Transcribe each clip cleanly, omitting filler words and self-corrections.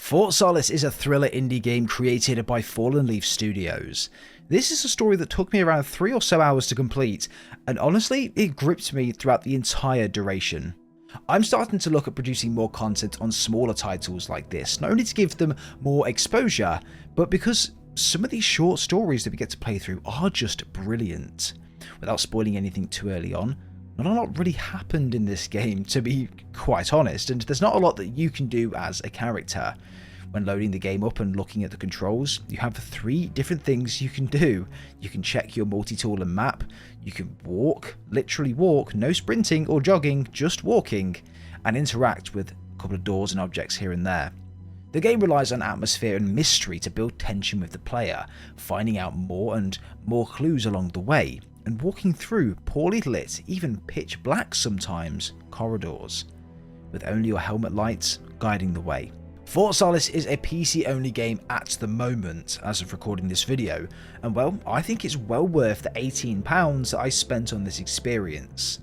Fort Solis is a thriller indie game created by Fallen Leaf Studios. This is a story that took me around 3 or so hours to complete, and honestly, it gripped me throughout the entire duration. I'm starting to look at producing more content on smaller titles like this, not only to give them more exposure, but because some of these short stories that we get to play through are just brilliant. Without spoiling anything too early on, not a lot really happened in this game, to be quite honest, and there's not a lot that you can do as a character. When loading the game up and looking at the controls, you have 3 different things you can do. You can check your multi-tool and map, you can walk, literally walk, no sprinting or jogging, just walking, and interact with a couple of doors and objects here and there. The game relies on atmosphere and mystery to build tension with the player, finding out more and more clues along the way, and walking through poorly lit, even pitch black sometimes, corridors, with only your helmet lights guiding the way. Fort Solis is a PC only game at the moment, as of recording this video, and well, I think it's well worth the £18 that I spent on this experience.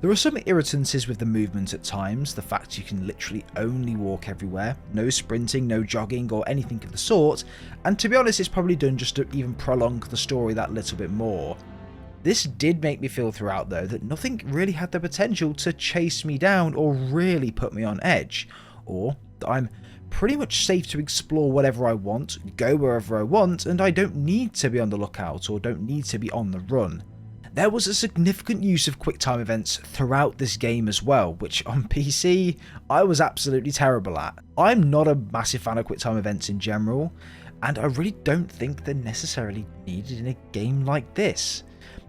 There are some irritances with the movement at times, the fact you can literally only walk everywhere, no sprinting, no jogging or anything of the sort, and to be honest it's probably done just to even prolong the story that little bit more. This did make me feel throughout though that nothing really had the potential to chase me down or really put me on edge, or that I'm pretty much safe to explore whatever I want, go wherever I want, and I don't need to be on the lookout or don't need to be on the run. There was a significant use of QuickTime events throughout this game as well, which on PC I was absolutely terrible at. I'm not a massive fan of QuickTime events in general, and I really don't think they're necessarily needed in a game like this.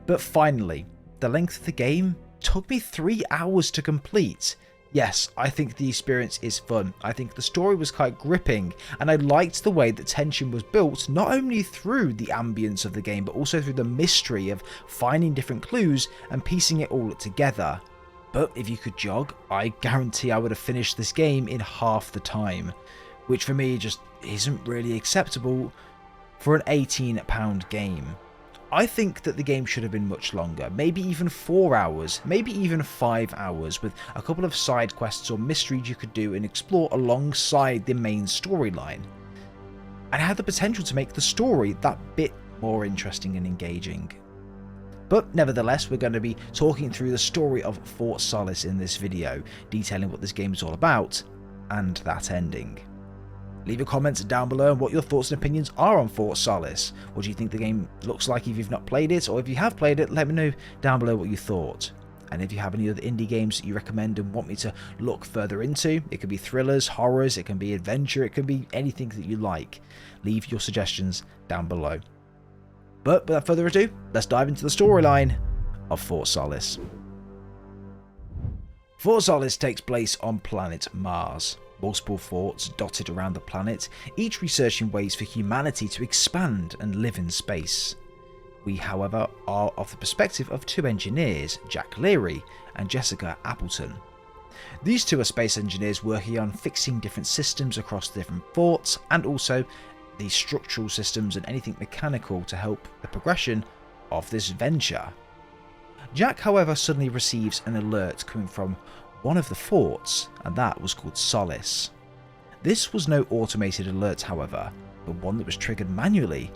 But finally, the length of the game took me 3 hours to complete. Yes, I think the experience is fun, I think the story was quite gripping, and I liked the way that tension was built not only through the ambience of the game but also through the mystery of finding different clues and piecing it all together. But if you could jog, I guarantee I would have finished this game in half the time, which for me just isn't really acceptable for an £18 game. I think that the game should have been much longer, maybe even 4 hours, maybe even 5 hours, with a couple of side quests or mysteries you could do and explore alongside the main storyline. And it had the potential to make the story that bit more interesting and engaging. But nevertheless, we're going to be talking through the story of Fort Solis in this video, detailing what this game is all about, and that ending. Leave your comments down below on what your thoughts and opinions are on Fort Solis. What do you think the game looks like if you've not played it, or if you have played it, let me know down below what you thought. And if you have any other indie games that you recommend and want me to look further into, it could be thrillers, horrors, it can be adventure, it can be anything that you like. Leave your suggestions down below. But without further ado, let's dive into the storyline of Fort Solis. Fort Solis takes place on planet Mars. Multiple forts dotted around the planet, each researching ways for humanity to expand and live in space. We, however, are of the perspective of 2 engineers, Jack Leary and Jessica Appleton. These 2 are space engineers working on fixing different systems across the different forts, and also the structural systems and anything mechanical to help the progression of this venture. Jack, however, suddenly receives an alert coming from one of the forts, and that was called Solis. This was no automated alert, however, but one that was triggered manually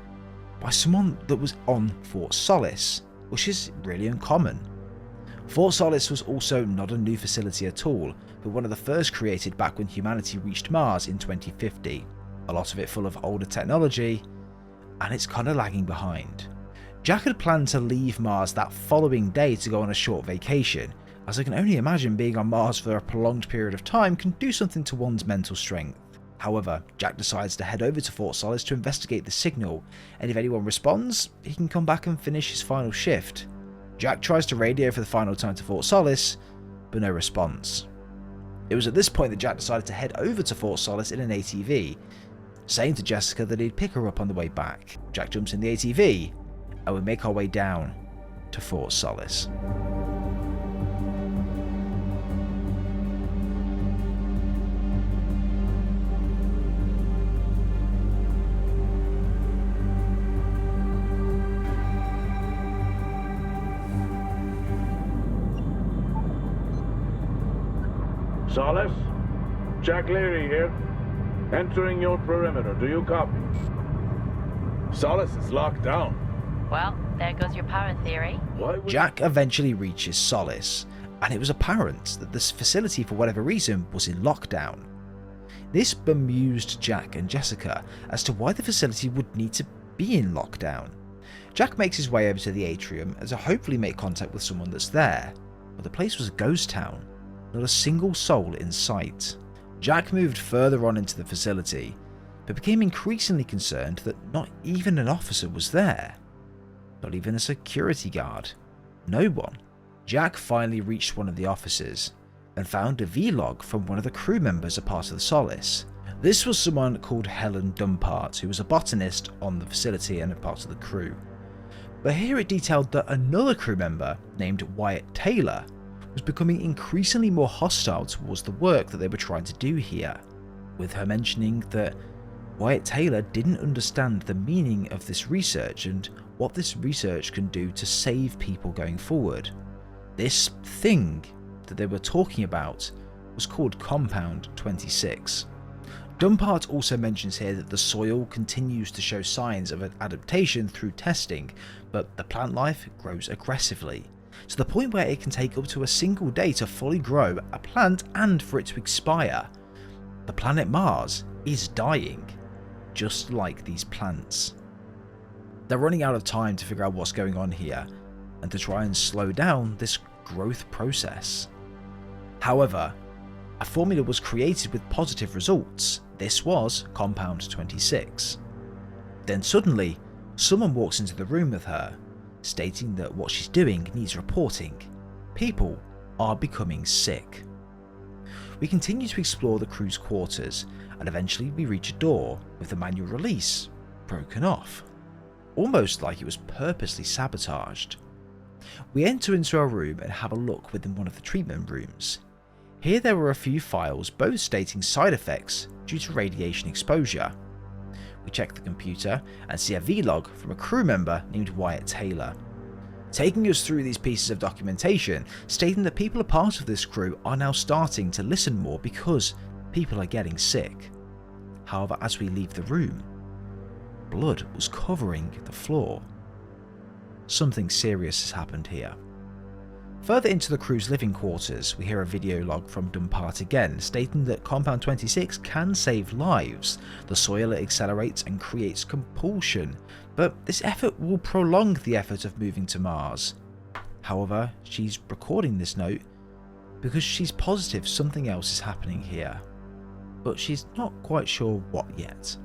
by someone that was on Fort Solis, which is really uncommon. Fort Solis was also not a new facility at all, but one of the first created back when humanity reached Mars in 2050, a lot of it full of older technology, and it's kind of lagging behind. Jack had planned to leave Mars that following day to go on a short vacation, as I can only imagine being on Mars for a prolonged period of time can do something to one's mental strength. However, Jack decides to head over to Fort Solis to investigate the signal, and if anyone responds, he can come back and finish his final shift. Jack tries to radio for the final time to Fort Solis, but no response. It was at this point that Jack decided to head over to Fort Solis in an ATV, saying to Jessica that he'd pick her up on the way back. Jack jumps in the ATV, and we make our way down to Fort Solis. Solis? Jack Leary here. Entering your perimeter. Do you copy? Solis is locked down. Well, there goes your power theory. Why would Jack eventually reaches Solis, and it was apparent that this facility for whatever reason was in lockdown. This bemused Jack and Jessica as to why the facility would need to be in lockdown. Jack makes his way over to the atrium as to hopefully make contact with someone that's there, but the place was a ghost town, not a single soul in sight. Jack moved further on into the facility, but became increasingly concerned that not even an officer was there. Not even a security guard. No one. Jack finally reached one of the offices and found a vlog from one of the crew members a part of the Solis. This was someone called Helen Dumpart, who was a botanist on the facility and a part of the crew. But here it detailed that another crew member named Wyatt Taylor was becoming increasingly more hostile towards the work that they were trying to do here, with her mentioning that Wyatt Taylor didn't understand the meaning of this research and what this research can do to save people going forward. This thing that they were talking about was called Compound 26. Dumpart also mentions here that the soil continues to show signs of an adaptation through testing, but the plant life grows aggressively, to the point where it can take up to a single day to fully grow a plant and for it to expire. The planet Mars is dying, just like these plants. They're running out of time to figure out what's going on here, and to try and slow down this growth process. However, a formula was created with positive results. This was Compound 26. Then suddenly, someone walks into the room with her, stating that what she's doing needs reporting. People are becoming sick. We continue to explore the crew's quarters, and eventually we reach a door with the manual release broken off, almost like it was purposely sabotaged. We enter into our room and have a look within one of the treatment rooms. Here there were a few files, both stating side effects due to radiation exposure. We check the computer and see a vlog from a crew member named Wyatt Taylor, taking us through these pieces of documentation, stating that people a part of this crew are now starting to listen more because people are getting sick. However, as we leave the room, blood was covering the floor. Something serious has happened here. Further into the crew's living quarters, we hear a video log from Dumpart again, stating that Compound 26 can save lives. The soil accelerates and creates compulsion, but this effort will prolong the effort of moving to Mars. However, she's recording this note because she's positive something else is happening here, but she's not quite sure what yet.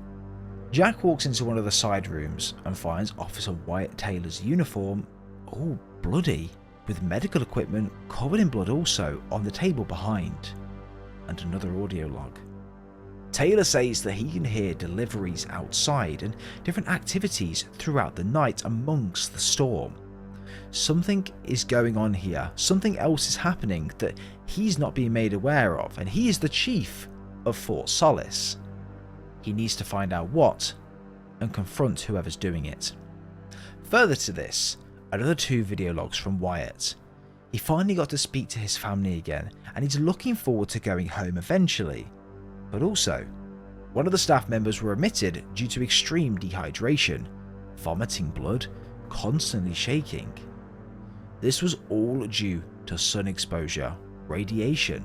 Jack walks into one of the side rooms and finds Officer Wyatt Taylor's uniform all bloody, with medical equipment covered in blood also on the table behind, and another audio log. Taylor says that he can hear deliveries outside and different activities throughout the night amongst the storm. Something is going on here, something else is happening that he's not being made aware of, and he is the chief of Fort Solis. He needs to find out what and confront whoever's doing it. Further to this, another 2 video logs from Wyatt. He finally got to speak to his family again, and he's looking forward to going home eventually. But also, one of the staff members were omitted due to extreme dehydration, vomiting blood, constantly shaking. This was all due to sun exposure, radiation.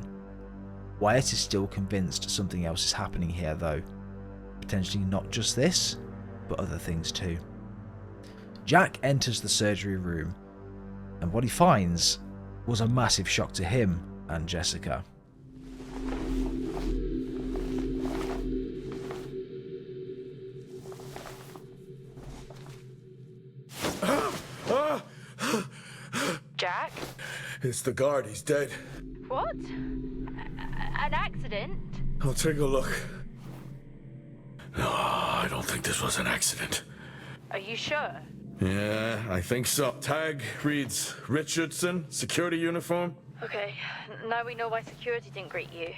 Wyatt is still convinced something else is happening here though. Potentially not just this, but other things too. Jack enters the surgery room, and what he finds was a massive shock to him and Jessica. Jack? It's the guard, he's dead. What? An accident? I'll take a look. No, I don't think this was an accident. Are you sure? Yeah, I think so. Tag reads Richardson, security uniform. Okay, now we know why security didn't greet you.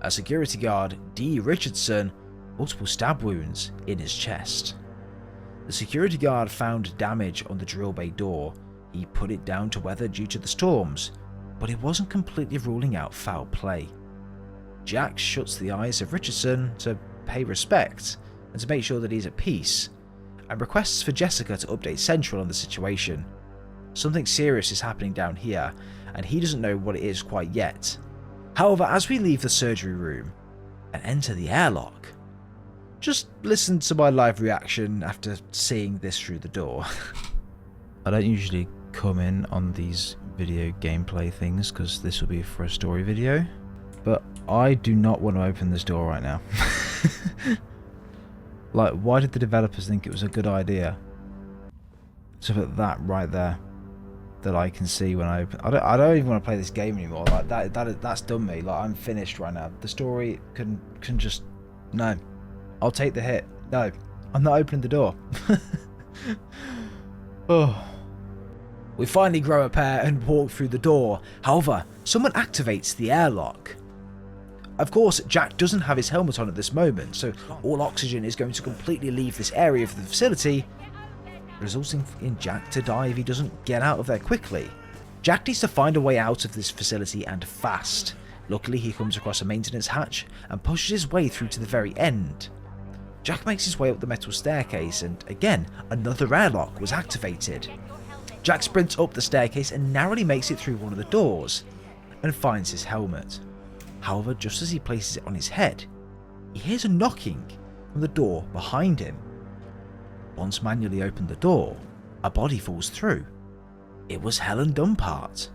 A security guard, D. Richardson, multiple stab wounds in his chest. The security guard found damage on the drill bay door. He put it down to weather due to the storms, but it wasn't completely ruling out foul play. Jack shuts the eyes of Richardson to pay respect and to make sure that he's at peace, and requests for Jessica to update Central on the situation. Something serious is happening down here, and he doesn't know what it is quite yet. However, as we leave the surgery room and enter the airlock, just listen to my live reaction after seeing this through the door. I don't usually come in on these video gameplay things because this will be for a story video, but I do not want to open this door right now. Like, why did the developers think it was a good idea to put that right there that I can see when I open? I don't even want to play this game anymore. Like that's done me. Like, I'm finished right now. The story can just, no. I'll take the hit. No, I'm not opening the door. Oh. We finally grow a pair and walk through the door. However, someone activates the airlock. Of course, Jack doesn't have his helmet on at this moment, so all oxygen is going to completely leave this area of the facility, resulting in Jack to die if he doesn't get out of there quickly. Jack needs to find a way out of this facility, and fast. Luckily, he comes across a maintenance hatch and pushes his way through to the very end. Jack makes his way up the metal staircase, and again, another airlock was activated. Jack sprints up the staircase and narrowly makes it through one of the doors, and finds his helmet. However, just as he places it on his head, he hears a knocking from the door behind him. Once manually opened the door, a body falls through. It was Helen Dumpart.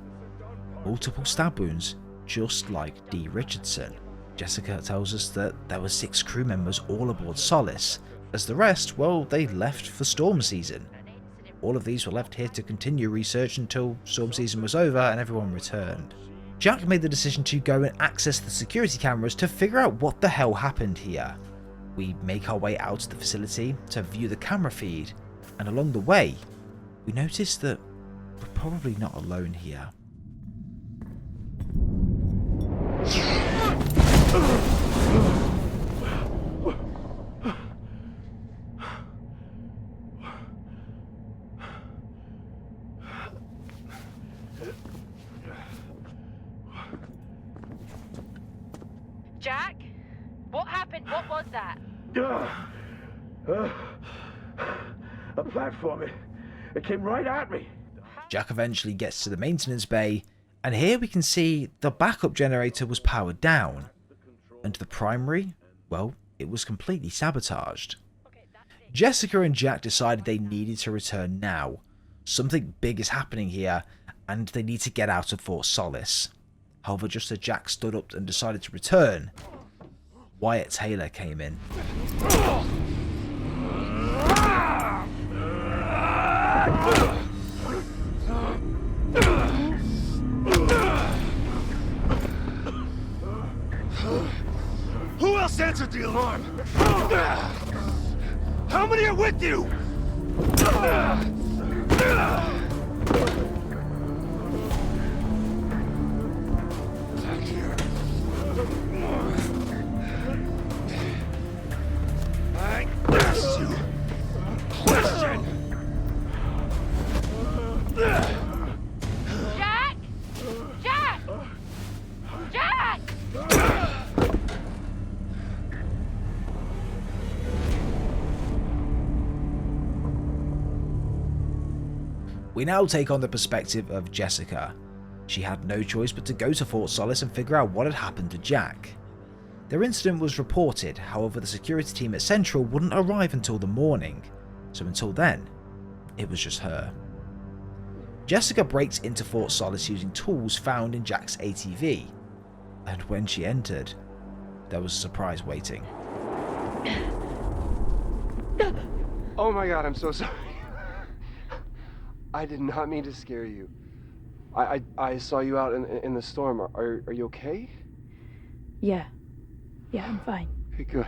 Multiple stab wounds, just like Dee Richardson. Jessica tells us that there were 6 crew members all aboard Solis, as the rest, well, they left for storm season. All of these were left here to continue research until storm season was over and everyone returned. Jack made the decision to go and access the security cameras to figure out what the hell happened here. We make our way out of the facility to view the camera feed, and along the way, we notice that we're probably not alone here. Jack? What happened? What was that? A platform. It came right at me. Jack eventually gets to the maintenance bay, and here we can see the backup generator was powered down, and the primary, well, it was completely sabotaged. Jessica and Jack decided they needed to return now. Something big is happening here, and they need to get out of Fort Solis. However, just as Jack stood up and decided to return, Wyatt Taylor came in. Who else answered the alarm? How many are with you? Back here. I asked you a question. Jack! Jack! Jack! We now take on the perspective of Jessica. She had no choice but to go to Fort Solis and figure out what had happened to Jack. Their incident was reported, however the security team at Central wouldn't arrive until the morning, so until then, it was just her. Jessica breaks into Fort Solis using tools found in Jack's ATV, and when she entered, there was a surprise waiting. Oh my god, I'm so sorry. I did not mean to scare you. I saw you out in the storm. Are you okay? Yeah, I'm fine. Okay, good.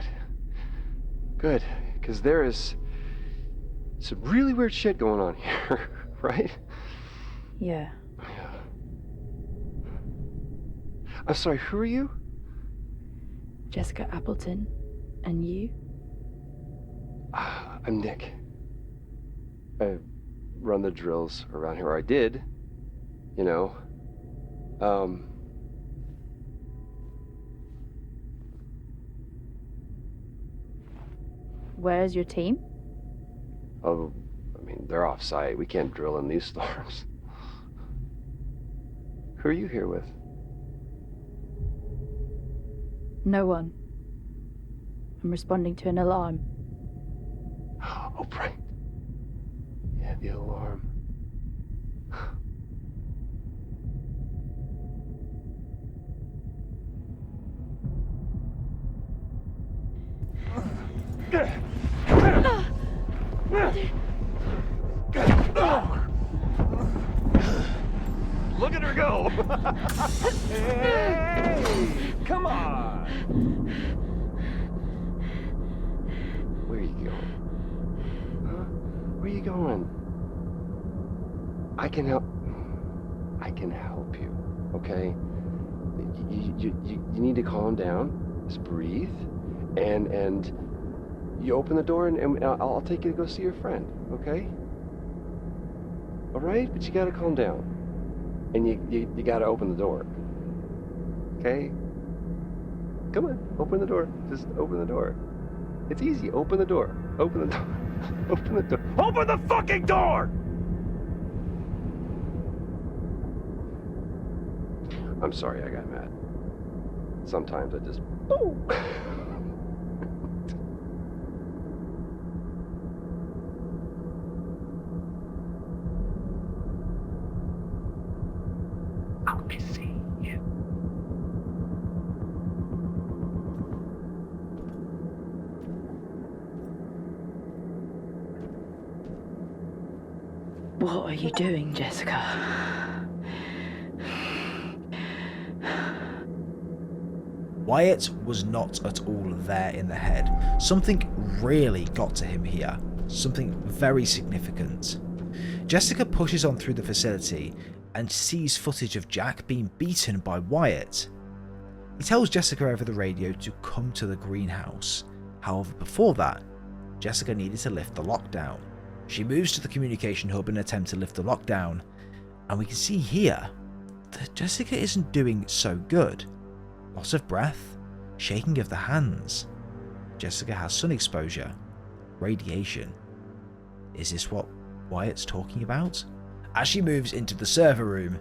Good, because there is some really weird shit going on here, right? Yeah. Yeah. I'm sorry, who are you? Jessica Appleton. And you? I'm Nick. I run the drills around here, or I did, you know. Where's your team? Oh, I mean, they're off site. We can't drill in these storms. Who are you here with? No one. I'm responding to an alarm. Oh, right. Yeah, the alarm. Look at her go! Hey! Come on! Where are you going? Huh? Where are you going? I can help. I can help you, okay? You need to calm down, just breathe, and you open the door and I'll take you to go see your friend, okay? All right? But you gotta calm down. And you gotta open the door. Okay? Come on, open the door. Just open the door. It's easy. Open the door. Open the door. Open the door. Open the fucking door! I'm sorry I got mad. Sometimes I just... I'll be seeing you. What are you doing, Jessica? Wyatt was not at all there in the head. Something really got to him here. Something very significant. Jessica pushes on through the facility and sees footage of Jack being beaten by Wyatt. He tells Jessica over the radio to come to the greenhouse. However, before that, Jessica needed to lift the lockdown. She moves to the communication hub in an attempt to lift the lockdown, and we can see here that Jessica isn't doing so good. Loss of breath, shaking of the hands. Jessica has sun exposure, radiation. Is this what Wyatt's talking about? As she moves into the server room,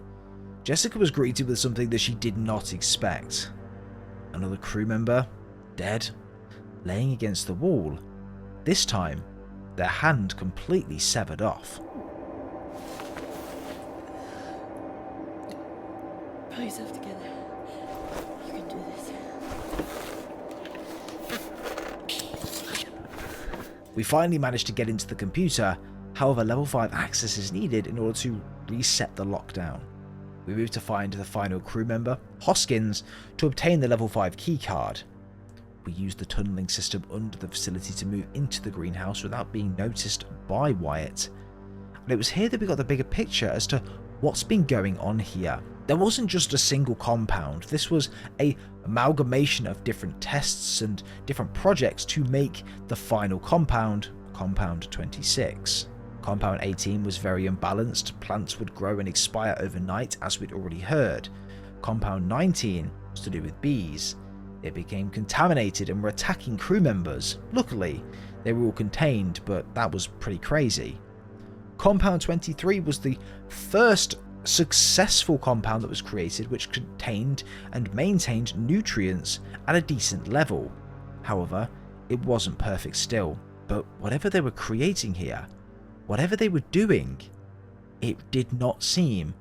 Jessica was greeted with something that she did not expect. Another crew member, dead, laying against the wall. This time, their hand completely severed off. Pull yourself together. You can do this. We finally managed to get into the computer, however level 5 access is needed in order to reset the lockdown. We move to find the final crew member, Hoskins, to obtain the level 5 keycard. We use the tunneling system under the facility to move into the greenhouse without being noticed by Wyatt. And it was here that we got the bigger picture as to what's been going on here. There wasn't just a single compound, this was an amalgamation of different tests and different projects to make the final compound, Compound 26. Compound 18 was very imbalanced, plants would grow and expire overnight as we'd already heard. Compound 19 was to do with bees. It became contaminated and were attacking crew members. Luckily, they were all contained, but that was pretty crazy. Compound 23 was the first successful compound that was created which contained and maintained nutrients at a decent level. However, it wasn't perfect still, but whatever they were creating here, whatever they were doing, it did not seem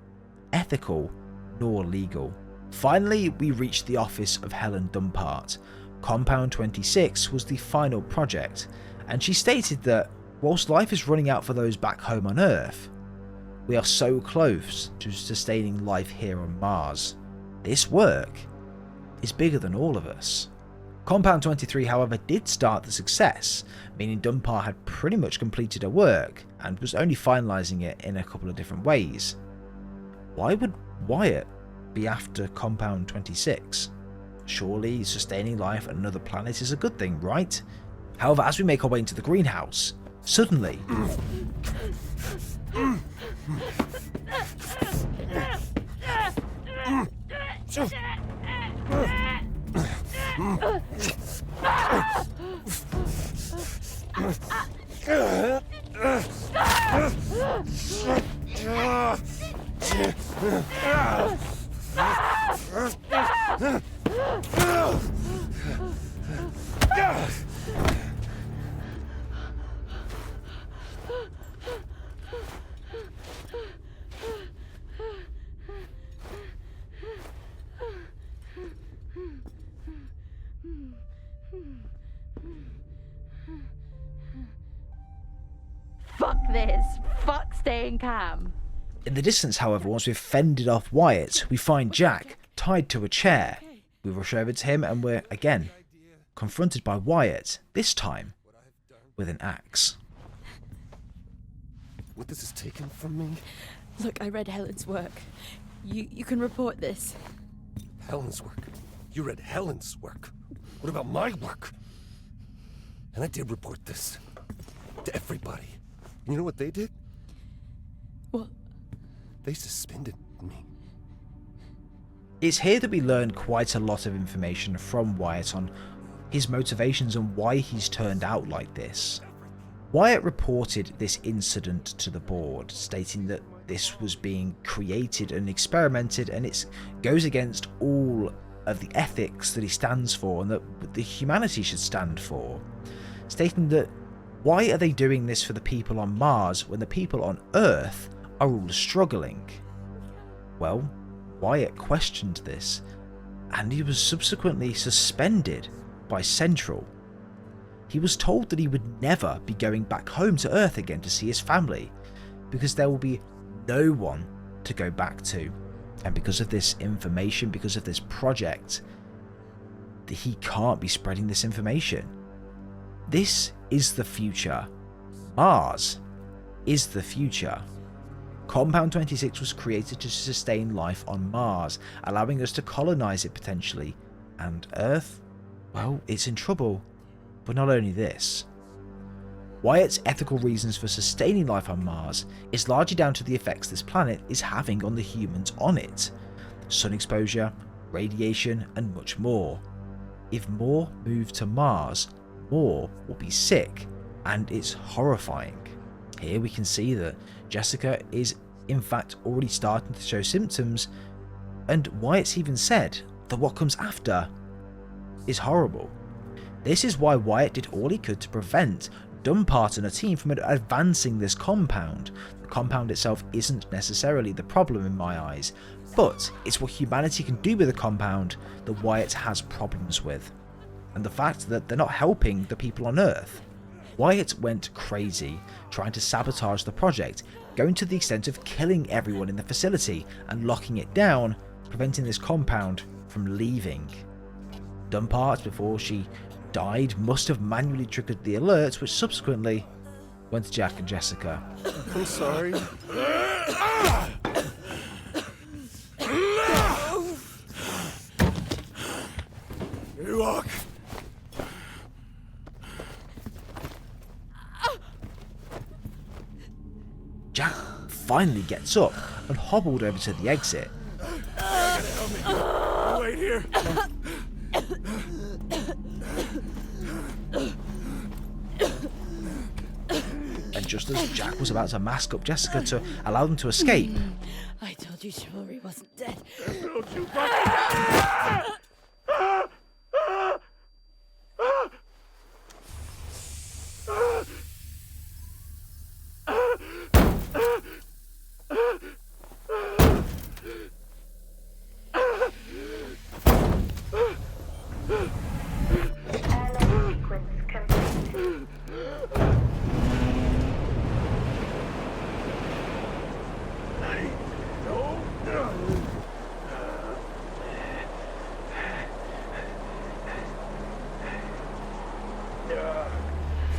ethical nor legal. Finally, we reached the office of Helen Dumpart. Compound 26 was the final project, and she stated that whilst life is running out for those back home on Earth, we are so close to sustaining life here on Mars. This work is bigger than all of us. Compound 23, however, did start the success, meaning Dumpart had pretty much completed her work and was only finalising it in a couple of different ways. Why would Wyatt be after Compound 26? Surely sustaining life on another planet is a good thing, right? However, as we make our way into the greenhouse, suddenly... Fuck this. Fuck staying calm. In the distance, however, once we've fended off Wyatt, we find Jack tied to a chair. We rush over to him and we're, again, confronted by Wyatt, this time with an axe. What this is taken from me? Look, I read Helen's work. You can report this. Helen's work. You read Helen's work. What about my work? And I did report this. To everybody. You know what they did? What? They suspended me. It's here that we learn quite a lot of information from Wyatt on his motivations and why he's turned out like this. Wyatt reported this incident to the board, stating that this was being created and experimented and it goes against all of the ethics that he stands for and that the humanity should stand for, stating that why are they doing this for the people on Mars when the people on Earth are all struggling? Well, Wyatt questioned this and he was subsequently suspended by Central. He was told that he would never be going back home to Earth again to see his family because there will be no one to go back to. And because of this information, because of this project, he can't be spreading this information. This is the future. Mars is the future. Compound 26 was created to sustain life on Mars, allowing us to colonize it potentially. And Earth, well, it's in trouble. But not only this. Wyatt's ethical reasons for sustaining life on Mars is largely down to the effects this planet is having on the humans on it. Sun exposure, radiation, and much more. If more move to Mars, more will be sick, and it's horrifying. Here we can see that Jessica is in fact already starting to show symptoms, and Wyatt's even said that what comes after is horrible. This is why Wyatt did all he could to prevent Dumpart and a team from advancing this compound. The compound itself isn't necessarily the problem in my eyes, but it's what humanity can do with the compound that Wyatt has problems with. And the fact that they're not helping the people on Earth. Wyatt went crazy, trying to sabotage the project, going to the extent of killing everyone in the facility and locking it down, preventing this compound from leaving. Dumpart, before she died, must have manually triggered the alerts, which subsequently went to Jack and Jessica. I'm sorry. You walk. Jack finally gets up and hobbled over to the exit. Wait here. And just as Jack was about to mask up Jessica to allow them to escape, I told you chivalry wasn't dead. Don't you fucking...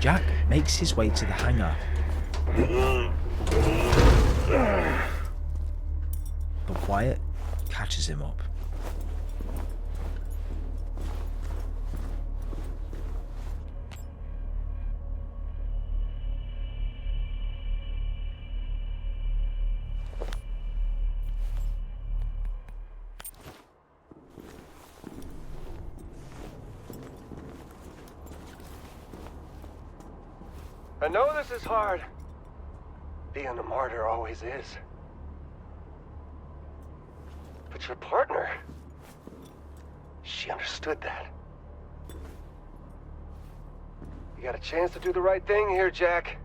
Jack makes his way to the hangar. But Wyatt catches him up. I know this is hard. Being a martyr always is. But your partner, she understood that. You got a chance to do the right thing here, Jack.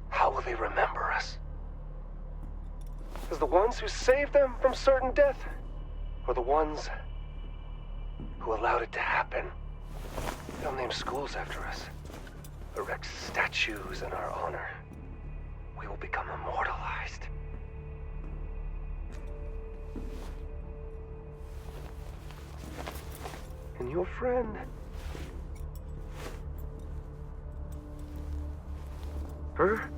How will they remember us? As the ones who saved them from certain death? Or the ones who allowed it to happen? They'll name schools after us. Erect statues in our honor. We will become immortalized. And your friend... her?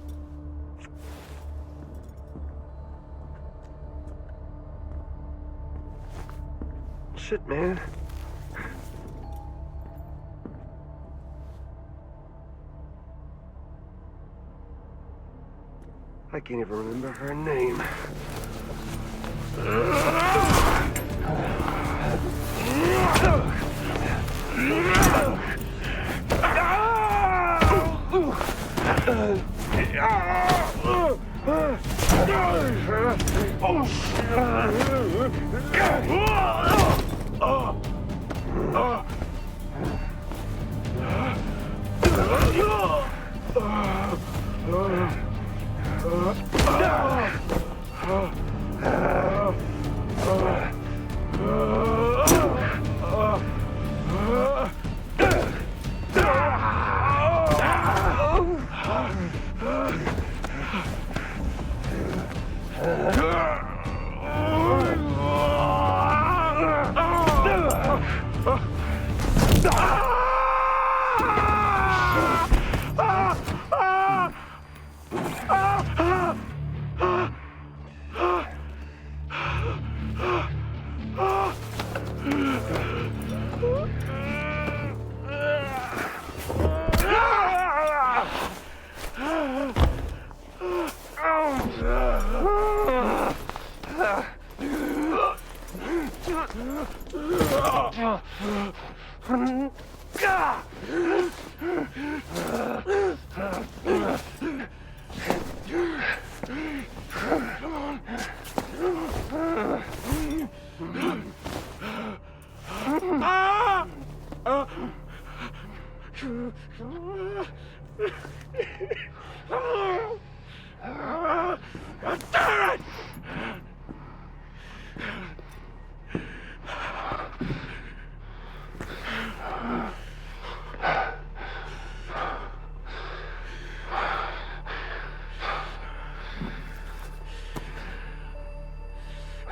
Shit, man. I can't even remember her name.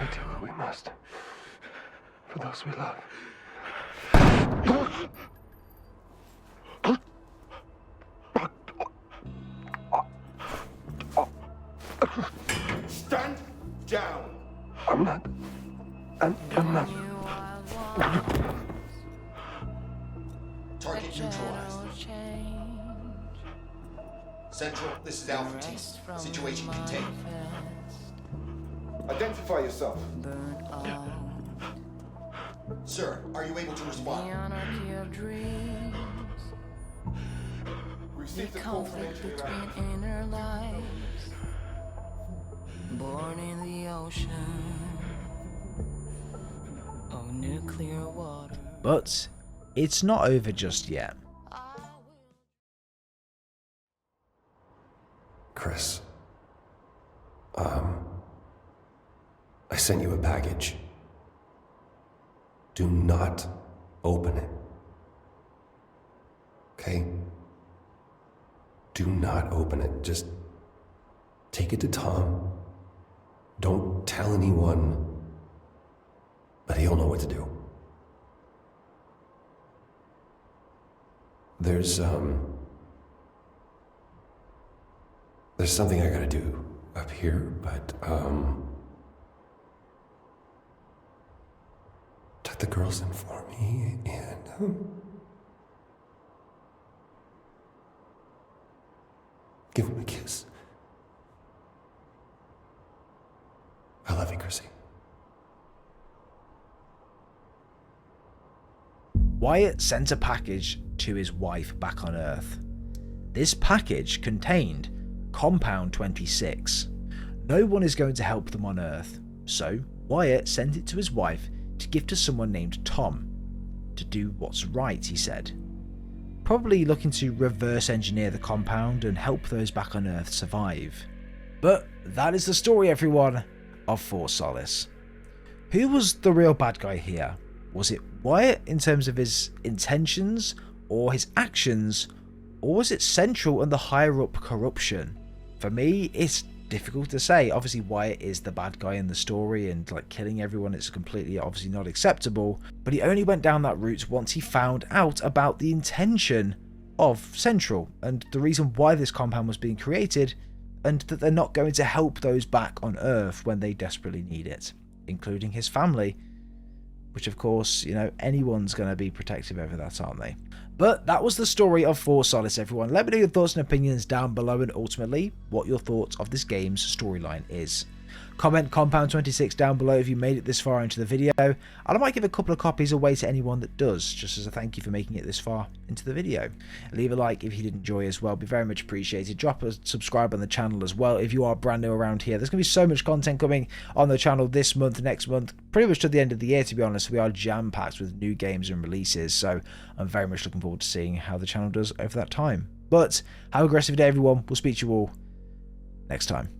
We do what we must for those we love. Stand down. I'm not. Target neutralized. Central, this is Alpha Team. Situation contained. Identify yourself. Sir, are you able to respond? Received a call from Engineer Alpha. Inner lives, born in the ocean of nuclear water. But it's not over just yet. Chris, I sent you a package. Do not open it. Okay? Do not open it. Just take it to Tom. Don't tell anyone, but he'll know what to do. There's something I gotta do up here, but, tuck the girls in for me, and, give him a kiss. I love you, Chrissy. Wyatt sent a package to his wife back on Earth. This package contained Compound 26. No one is going to help them on Earth, so Wyatt sent it to his wife to give to someone named Tom. To do what's right, he said. Probably looking to reverse engineer the compound and help those back on Earth survive. But that is the story, everyone, of Fort Solis. Who was the real bad guy here? Was it Wyatt in terms of his intentions or his actions, or was it Central and the higher up corruption? For me, it's difficult to say. Obviously Wyatt is the bad guy in the story, and like killing everyone is completely obviously not acceptable, but he only went down that route once he found out about the intention of Central and the reason why this compound was being created, and that they're not going to help those back on Earth when they desperately need it, including his family, which of course, you know, anyone's going to be protective over that, aren't they? But that was the story of Fort Solis, everyone. Let me know your thoughts and opinions down below, and ultimately what your thoughts of this game's storyline is. Comment Compound 26 down below if you made it this far into the video, and I might give a couple of copies away to anyone that does, just as a thank you for making it this far into the video. Leave a like if you did enjoy as well, be very much appreciated. Drop a subscribe on the channel as well if you are brand new around here. There's going to be so much content coming on the channel this month, next month, pretty much to the end of the year, to be honest. We are jam-packed with new games and releases, so I'm very much looking forward to seeing how the channel does over that time. But have a aggressive day, everyone. We'll speak to you all next time.